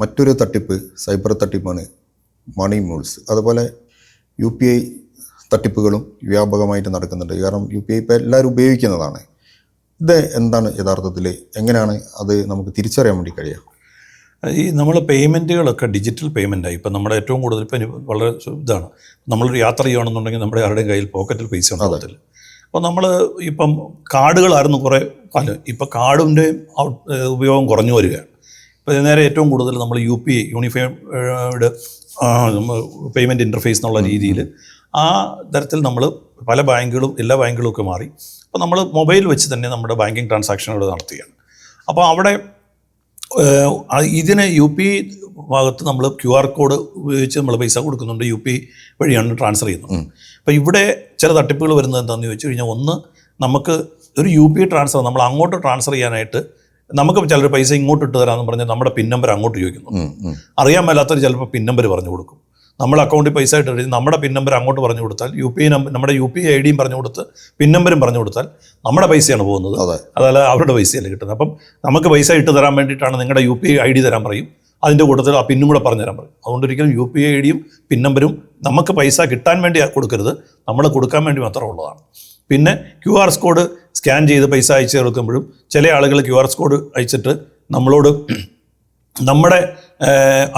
മറ്റൊരു തട്ടിപ്പ് സൈബർ തട്ടിപ്പാണ് മണി മ്യൂൾസ്. അതുപോലെ UPI തട്ടിപ്പുകളും വ്യാപകമായിട്ട് നടക്കുന്നുണ്ട്. കാരണം UPI ഇപ്പോൾ എല്ലാവരും ഉപയോഗിക്കുന്നതാണ്. ഇത് എന്താണ് യഥാർത്ഥത്തിൽ, എങ്ങനെയാണ് അത് നമുക്ക് തിരിച്ചറിയാൻ വേണ്ടി കഴിയുക? ഈ നമ്മൾ പേയ്മെൻറ്റുകളൊക്കെ ഡിജിറ്റൽ പേയ്മെൻറ്റായി. ഇപ്പം നമ്മുടെ ഏറ്റവും കൂടുതൽ ഇപ്പം വളരെ ഇതാണ്, നമ്മളൊരു യാത്ര ചെയ്യുകയാണെന്നുണ്ടെങ്കിൽ നമ്മുടെ ആരുടെയും കയ്യിൽ പോക്കറ്റിൽ പൈസ ഉണ്ടാകത്തില്ല. അപ്പോൾ നമ്മൾ ഇപ്പം കാർഡുകളായിരുന്നു കുറേ കാലം, ഇപ്പം കാർഡിൻ്റെ ഉപയോഗം കുറഞ്ഞു വരികയാണ്. ഇപ്പോൾ നേരെ ഏറ്റവും കൂടുതൽ നമ്മൾ UPI യൂണിഫൈഡ് പേയ്മെൻറ്റ് ഇൻ്റർഫേസ് എന്നുള്ള രീതിയിൽ ആ തരത്തിൽ നമ്മൾ പല ബാങ്കുകളും എല്ലാ ബാങ്കുകളും ഒക്കെ മാറി. അപ്പോൾ നമ്മൾ മൊബൈൽ വെച്ച് തന്നെ നമ്മുടെ ബാങ്കിങ് ട്രാൻസാക്ഷനുകൾ നടത്തുകയാണ്. അപ്പോൾ അവിടെ ഇതിന് UPI ഭാഗത്ത് നമ്മൾ QR കോഡ് ഉപയോഗിച്ച് നമ്മൾ പൈസ കൊടുക്കുന്നുണ്ട്, UPI വഴിയാണ് ട്രാൻസ്ഫർ ചെയ്യുന്നത്. അപ്പോൾ ഇവിടെ ചില തട്ടിപ്പുകൾ വരുന്നത് എന്താണെന്ന് ചോദിച്ചു കഴിഞ്ഞാൽ, ഒന്ന്, നമുക്ക് ഒരു UPI ട്രാൻസ്ഫർ നമ്മൾ അങ്ങോട്ട് ട്രാൻസ്ഫർ ചെയ്യാനായിട്ട് നമുക്ക് ചിലർ പൈസ ഇങ്ങോട്ട് ഇട്ട് തരാമെന്ന് പറഞ്ഞാൽ നമ്മുടെ പിൻ നമ്പർ അങ്ങോട്ട് ചോദിക്കുന്നു. അറിയാൻ മേലാത്തവർ ചിലപ്പോൾ പിൻ നമ്പർ പറഞ്ഞു കൊടുക്കും. നമ്മൾ അക്കൗണ്ടിൽ പൈസ ഇട്ട് നമ്മുടെ പിൻ നമ്പർ അങ്ങോട്ട് പറഞ്ഞു കൊടുത്താൽ നമ്മുടെ UPI ID പറഞ്ഞു കൊടുത്ത് പിൻ നമ്പരും പറഞ്ഞു കൊടുത്താൽ നമ്മുടെ പൈസയാണ് പോകുന്നത്, അതല്ല അവരുടെ പൈസയല്ല കിട്ടുന്നത്. അപ്പം നമുക്ക് പൈസ ഇട്ട് തരാൻ വേണ്ടിയിട്ടാണ് നിങ്ങളുടെ UPI ID തരാൻ പറയും, അതിൻ്റെ കൂട്ടത്തിൽ ആ പിന്നും കൂടെ പറഞ്ഞു തരാൻ പറയും. അതുകൊണ്ടൊരിക്കലും UPI IDയും പിൻ നമ്പരും നമുക്ക് പൈസ കിട്ടാൻ വേണ്ടി കൊടുക്കരുത്, നമ്മൾ കൊടുക്കാൻ വേണ്ടി മാത്രമുള്ളതാണ്. പിന്നെ QR കോഡ് സ്കാൻ ചെയ്ത് പൈസ അയച്ചു കൊടുക്കുമ്പോഴും ചില ആളുകൾ QR കോഡ് അയച്ചിട്ട് നമ്മളോട് നമ്മുടെ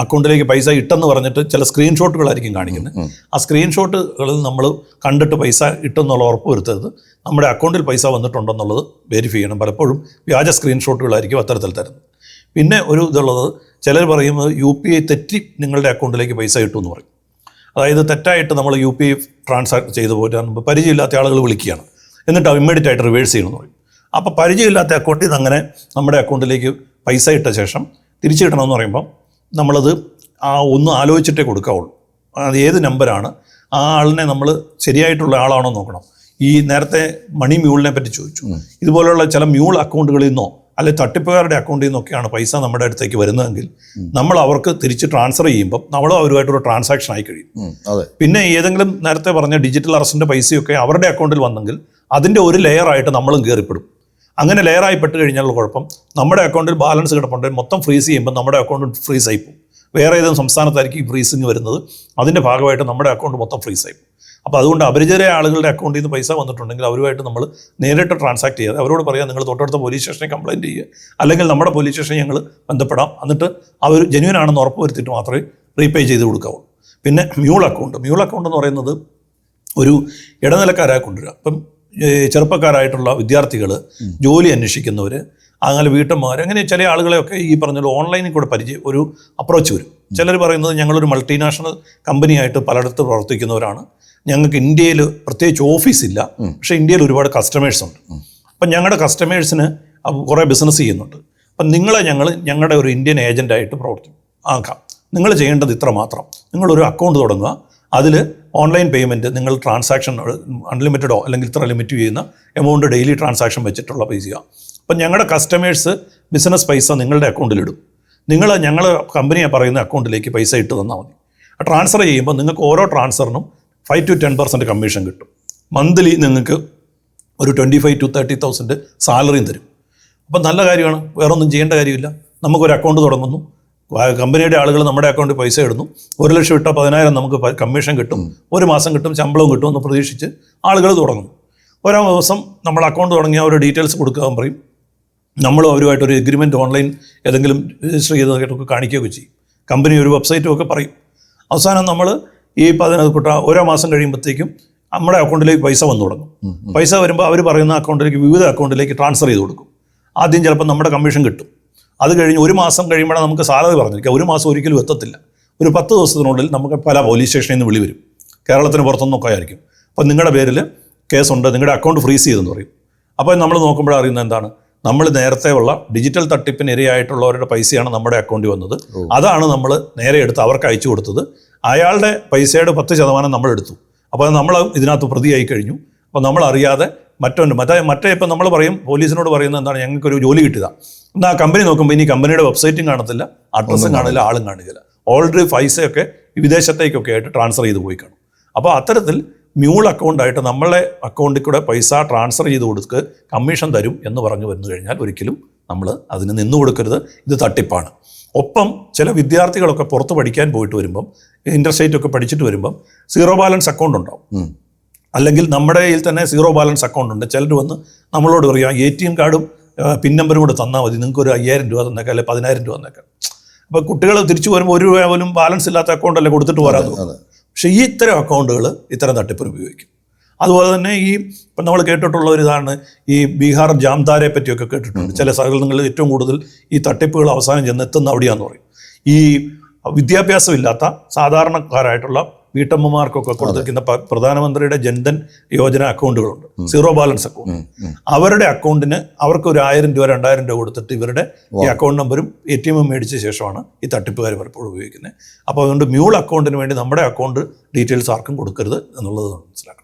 അക്കൗണ്ടിലേക്ക് പൈസ ഇട്ടെന്ന് പറഞ്ഞിട്ട് ചില സ്ക്രീൻഷോട്ടുകളായിരിക്കും കാണിക്കുന്നത്. ആ സ്ക്രീൻഷോട്ടുകളിൽ നമ്മൾ കണ്ടിട്ട് പൈസ ഇട്ടെന്നുള്ള ഉറപ്പ് വരുത്തരുത്, നമ്മുടെ അക്കൗണ്ടിൽ പൈസ വന്നിട്ടുണ്ടെന്നുള്ളത് വെരിഫൈ ചെയ്യണം. പലപ്പോഴും വ്യാജ സ്ക്രീൻഷോട്ടുകളായിരിക്കും അത്തരത്തിൽ തരുന്നത്. പിന്നെ ഒരു ഇതുള്ളത്, ചിലർ പറയുന്നത് UPI തെറ്റി നിങ്ങളുടെ അക്കൗണ്ടിലേക്ക് പൈസ ഇട്ടു എന്ന് പറയും. അതായത് തെറ്റായിട്ട് നമ്മൾ UPI ട്രാൻസാക്ട് ചെയ്തു പോയിട്ട് പരിചയമില്ലാത്ത ആളുകൾ വിളിക്കുകയാണ്, എന്നിട്ട് ഇമ്മീഡിയറ്റ് ആയിട്ട് റിവേഴ്സ് ചെയ്യണമെന്ന് പറയും. അപ്പോൾ പരിചയമില്ലാത്ത അക്കൗണ്ടിൽ നിന്ന് അങ്ങനെ നമ്മുടെ അക്കൗണ്ടിലേക്ക് പൈസ ഇട്ട ശേഷം തിരിച്ചു കിട്ടണമെന്ന് പറയുമ്പം നമ്മളത് ഒന്ന് ആലോചിച്ചിട്ടേ കൊടുക്കാവുള്ളൂ. അത് ഏത് നമ്പറാണ്, ആ ആളിനെ നമ്മൾ ശരിയായിട്ടുള്ള ആളാണോ നോക്കണം. ഈ നേരത്തെ മണി മ്യൂളിനെ പറ്റി ചോദിച്ചു. ഇതുപോലെയുള്ള ചില മ്യൂൾ അക്കൗണ്ടുകളിൽ നിന്നോ അല്ലെങ്കിൽ തട്ടിപ്പുകാരുടെ അക്കൗണ്ടിൽ നിന്നൊക്കെയാണ് പൈസ നമ്മുടെ അടുത്തേക്ക് വരുന്നതെങ്കിൽ നമ്മൾ അവർക്ക് തിരിച്ച് ട്രാൻസ്ഫർ ചെയ്യുമ്പം നമ്മളും അവരുമായിട്ടൊരു ട്രാൻസാക്ഷൻ ആയി കഴിയും. പിന്നെ ഏതെങ്കിലും നേരത്തെ പറഞ്ഞ ഡിജിറ്റൽ അറസ്റ്റിൻ്റെ പൈസയൊക്കെ അവരുടെ അക്കൗണ്ടിൽ വന്നെങ്കിൽ അതിൻ്റെ ഒരു ലെയറായിട്ട് നമ്മളും കയറിപ്പെടും. അങ്ങനെ ലെയറായി പെട്ട് കഴിഞ്ഞാലുള്ള കുഴപ്പം, നമ്മുടെ അക്കൗണ്ടിൽ ബാലൻസ് കിടപ്പുണ്ടെങ്കിൽ മൊത്തം ഫ്രീസ് ചെയ്യുമ്പോൾ നമ്മുടെ അക്കൗണ്ട് ഫ്രീസ് ആയിപ്പോവും. വേറെ ഏതെങ്കിലും സംസ്ഥാനത്തായിരിക്കും ഈ ഫ്രീസിങ് വരുന്നത്, അതിൻ്റെ ഭാഗമായിട്ട് നമ്മുടെ അക്കൗണ്ട് മൊത്തം ഫ്രീസ് ആയിപ്പോവും. അപ്പോൾ അതുകൊണ്ട് അപരിചിതരായ ആളുകളുടെ അക്കൗണ്ടിൽ നിന്ന് പൈസ വന്നിട്ടുണ്ടെങ്കിൽ അവരുമായിട്ട് നമ്മൾ നേരിട്ട് ട്രാൻസാക്ട് ചെയ്യാതെ അവരോട് പറയാം, നിങ്ങൾ തൊട്ടടുത്ത പോലീസ് സ്റ്റേഷനെ കംപ്ലയിൻറ്റ് ചെയ്യുക, അല്ലെങ്കിൽ നമ്മുടെ പോലീസ് സ്റ്റേഷനെ ഞങ്ങൾ ബന്ധപ്പെടാം, എന്നിട്ട് അവർ ജെന്യൂൻ ആണെന്ന് ഉറപ്പ് വരുത്തിയിട്ട് മാത്രമേ റീപേ ചെയ്ത് കൊടുക്കാവുള്ളൂ. പിന്നെ മ്യൂൾ അക്കൗണ്ട് എന്ന് പറയുന്നത് ഒരു ഇടനിലക്കാരായി കൊണ്ടുവരിക. ഇപ്പം ചെറുപ്പക്കാരായിട്ടുള്ള വിദ്യാർത്ഥികൾ, ജോലി അന്വേഷിക്കുന്നവർ, അങ്ങനെ വീട്ടമ്മമാർ, അങ്ങനെ ചില ആളുകളെയൊക്കെ ഈ പറഞ്ഞ ഓൺലൈനിൽ കൂടെ ഒരു അപ്രോച്ച് വരും. ചിലർ പറയുന്നത് ഞങ്ങളൊരു മൾട്ടിനാഷണൽ കമ്പനിയായിട്ട് പലയിടത്ത് പ്രവർത്തിക്കുന്നവരാണ്, ഞങ്ങൾക്ക് ഇന്ത്യയിൽ പ്രത്യേകിച്ച് ഓഫീസില്ല, പക്ഷേ ഇന്ത്യയിൽ ഒരുപാട് കസ്റ്റമേഴ്സ് ഉണ്ട്, അപ്പം ഞങ്ങളുടെ കസ്റ്റമേഴ്സിന് കുറേ ബിസിനസ് ചെയ്യുന്നുണ്ട്, അപ്പം ഞങ്ങളുടെ ഒരു ഇന്ത്യൻ ഏജൻ്റായിട്ട് ആക്കാം. നിങ്ങൾ ചെയ്യേണ്ടത് ഇത്ര മാത്രം, നിങ്ങളൊരു അക്കൗണ്ട് തുടങ്ങുക, അതിൽ ഓൺലൈൻ പേയ്മെൻറ്റ് നിങ്ങൾ ട്രാൻസാക്ഷൻ അൺലിമിറ്റഡോ അല്ലെങ്കിൽ ഇത്ര ലിമിറ്റ് ചെയ്യുന്ന എമൗണ്ട് ഡെയിലി ട്രാൻസാക്ഷൻ വെച്ചിട്ടുള്ള പൈസ. അപ്പം ഞങ്ങളുടെ കസ്റ്റമേഴ്സ് ബിസിനസ് പൈസ നിങ്ങളുടെ അക്കൗണ്ടിലിടും, ഞങ്ങൾ കമ്പനിയെ പറയുന്ന അക്കൗണ്ടിലേക്ക് പൈസ ഇട്ട് തന്നാൽ മതി. ട്രാൻസ്ഫർ ചെയ്യുമ്പോൾ നിങ്ങൾക്ക് ഓരോ ട്രാൻസ്ഫറിനും 5 to 10% കമ്മീഷൻ കിട്ടും. മന്ത്ലി നിങ്ങൾക്ക് ഒരു 25,000 to 30,000 സാലറിയും തരും. അപ്പം നല്ല കാര്യമാണ്, വേറൊന്നും ചെയ്യേണ്ട കാര്യമില്ല. നമുക്കൊരു അക്കൗണ്ട് തുടങ്ങുന്നു, കമ്പനിയുടെ ആളുകൾ നമ്മുടെ അക്കൗണ്ടിൽ പൈസ ഇടുന്നു, 1 ലക്ഷം ഇട്ടാൽ 10,000 നമുക്ക് കമ്മീഷൻ കിട്ടും, ഒരു മാസം കിട്ടും, ശമ്പളവും കിട്ടും എന്ന് പ്രതീക്ഷിച്ച് ആളുകൾ തുടങ്ങുന്നു. ഓരോ ദിവസം നമ്മൾ അക്കൗണ്ട് തുടങ്ങിയ ഒരു ഡീറ്റെയിൽസ് കൊടുക്കാൻ പറയും, നമ്മളും അവരുമായിട്ടൊരു എഗ്രിമെൻറ്റ് ഓൺലൈൻ ഏതെങ്കിലും രജിസ്റ്റർ ചെയ്തതൊക്കെ കാണിക്കുകയൊക്കെ ചെയ്യും. കമ്പനി ഒരു വെബ്സൈറ്റും ഒക്കെ പറയും. അവസാനം നമ്മൾ ഈ ഓരോ മാസം കഴിയുമ്പോഴത്തേക്കും നമ്മുടെ അക്കൗണ്ടിലേക്ക് പൈസ വന്നു തുടങ്ങും. പൈസ വരുമ്പോൾ അവർ പറയുന്ന അക്കൗണ്ടിലേക്ക്, വിവിധ അക്കൗണ്ടിലേക്ക് ട്രാൻസ്ഫർ ചെയ്ത് കൊടുക്കും. ആദ്യം ചിലപ്പോൾ നമ്മുടെ കമ്മീഷൻ കിട്ടും, അത് കഴിഞ്ഞ് ഒരു മാസം കഴിയുമ്പോഴാണ് നമുക്ക് സാലറി പറഞ്ഞിരിക്കുക. ഒരു മാസം ഒരിക്കലും എത്തത്തില്ല. ഒരു 10 ദിവസത്തിനുള്ളിൽ നമുക്ക് പല പോലീസ് സ്റ്റേഷനിൽ നിന്ന് വിളി വരും, കേരളത്തിന് പുറത്തുനിന്നൊക്കെ ആയിരിക്കും. അപ്പം നിങ്ങളുടെ പേരിൽ കേസുണ്ട്, നിങ്ങളുടെ അക്കൗണ്ട് ഫ്രീസ് ചെയ്തെന്ന് പറയും. അപ്പോൾ നമ്മൾ നോക്കുമ്പോഴാണ് അറിയുന്നത് എന്താണ്, നമ്മൾ നേരത്തെ ഉള്ള ഡിജിറ്റൽ തട്ടിപ്പിന് ഇരയായിട്ടുള്ളവരുടെ പൈസയാണ് നമ്മുടെ അക്കൗണ്ടിൽ വന്നത്. അതാണ് നമ്മൾ നേരെ എടുത്ത് അവർക്ക് അയച്ചു കൊടുത്തത്. അയാളുടെ പൈസയുടെ 10% നമ്മൾ എടുത്തു. അപ്പോൾ നമ്മൾ ഇതിനകത്ത് പ്രതിയായി കഴിഞ്ഞു. അപ്പോൾ നമ്മൾ അറിയാതെ മറ്റേ ഇപ്പം നമ്മൾ പറയും, പോലീസിനോട് പറയുന്നത് എന്താണ്, ഞങ്ങൾക്കൊരു ജോലി കിട്ടിയതാണ്. എന്നാൽ ആ കമ്പനി നോക്കുമ്പോൾ ഇനി കമ്പനിയുടെ വെബ്സൈറ്റും കാണത്തില്ല, അഡ്രസ്സും കാണില്ല, ആളും കാണില്ല. ഓൾറെഡി പൈസയൊക്കെ വിദേശത്തേക്കൊക്കെ ആയിട്ട് ട്രാൻസ്ഫർ ചെയ്ത് പോയി കാണും. അപ്പോൾ അത്തരത്തിൽ മ്യൂൾ അക്കൗണ്ടായിട്ട് നമ്മളെ അക്കൗണ്ടിൽ കൂടെ പൈസ ട്രാൻസ്ഫർ ചെയ്ത് കൊടുക്കുക, കമ്മീഷൻ തരും എന്ന് പറഞ്ഞു വന്നു കഴിഞ്ഞാൽ ഒരിക്കലും നമ്മൾ അതിന് നിന്നു കൊടുക്കരുത്. ഇത് തട്ടിപ്പാണ്. ഒപ്പം ചില വിദ്യാർത്ഥികളൊക്കെ പുറത്ത് പഠിക്കാൻ പോയിട്ട് വരുമ്പം ഇൻ്റർസ്റ്റേറ്റ് ഒക്കെ പഠിച്ചിട്ട് വരുമ്പം സീറോ ബാലൻസ് അക്കൗണ്ട് ഉണ്ടാവും. അല്ലെങ്കിൽ നമ്മുടെ കയ്യിൽ തന്നെ സീറോ ബാലൻസ് അക്കൗണ്ട് ഉണ്ട്. ചിലർ വന്ന് നമ്മളോട് പറയാം ATM കാർഡും പിൻ നമ്പറും കൂടെ തന്നാൽ മതി, നിങ്ങൾക്ക് ഒരു 5000 രൂപ തന്നേക്കാം, അല്ലെങ്കിൽ 10000 രൂപ തന്നേക്കാം. അപ്പോൾ കുട്ടികൾ തിരിച്ചു വരുമ്പോൾ 1 രൂപ പോലും ബാലൻസ് ഇല്ലാത്ത അക്കൗണ്ടല്ലേ കൊടുത്തിട്ട് പോരാതെ. പക്ഷേ ഈ ഇത്തരം അക്കൗണ്ടുകൾ ഇത്തരം തട്ടിപ്പിന് ഉപയോഗിക്കും. അതുപോലെ തന്നെ ഇപ്പം നമ്മൾ കേട്ടിട്ടുള്ള ഒരു ഇതാണ് ഈ ബീഹാർ ജാംതാരെ പറ്റിയൊക്കെ കേട്ടിട്ടുണ്ട്. ചില സ്ഥലങ്ങളിൽ ഏറ്റവും കൂടുതൽ ഈ തട്ടിപ്പുകൾ അവസാനം ചെന്നെത്തുന്ന അവിടെയാണെന്ന് പറയും. ഈ വിദ്യാഭ്യാസമില്ലാത്ത സാധാരണക്കാരായിട്ടുള്ള വീട്ടമ്മമാർക്കൊക്കെ കൊടുത്തിരിക്കുന്ന പ്രധാനമന്ത്രിയുടെ ജൻധൻ യോജന അക്കൗണ്ടുകളുണ്ട്, സീറോ ബാലൻസ് അക്കൗണ്ട്. അവരുടെ അക്കൗണ്ടിന് അവർക്ക് ഒരു 1000 രൂപ 2000 രൂപ കൊടുത്തിട്ട് ഇവരുടെ ഈ അക്കൗണ്ട് നമ്പറും ATM മേടിച്ച ശേഷമാണ് ഈ തട്ടിപ്പുകാർ പലപ്പോഴും ഉപയോഗിക്കുന്നത്. അപ്പോൾ അതുകൊണ്ട് മ്യൂൾ അക്കൗണ്ടിന് വേണ്ടി നമ്മുടെ അക്കൗണ്ട് ഡീറ്റെയിൽസ് ആർക്കും കൊടുക്കരുത് എന്നുള്ളത് മനസ്സിലാക്കണം.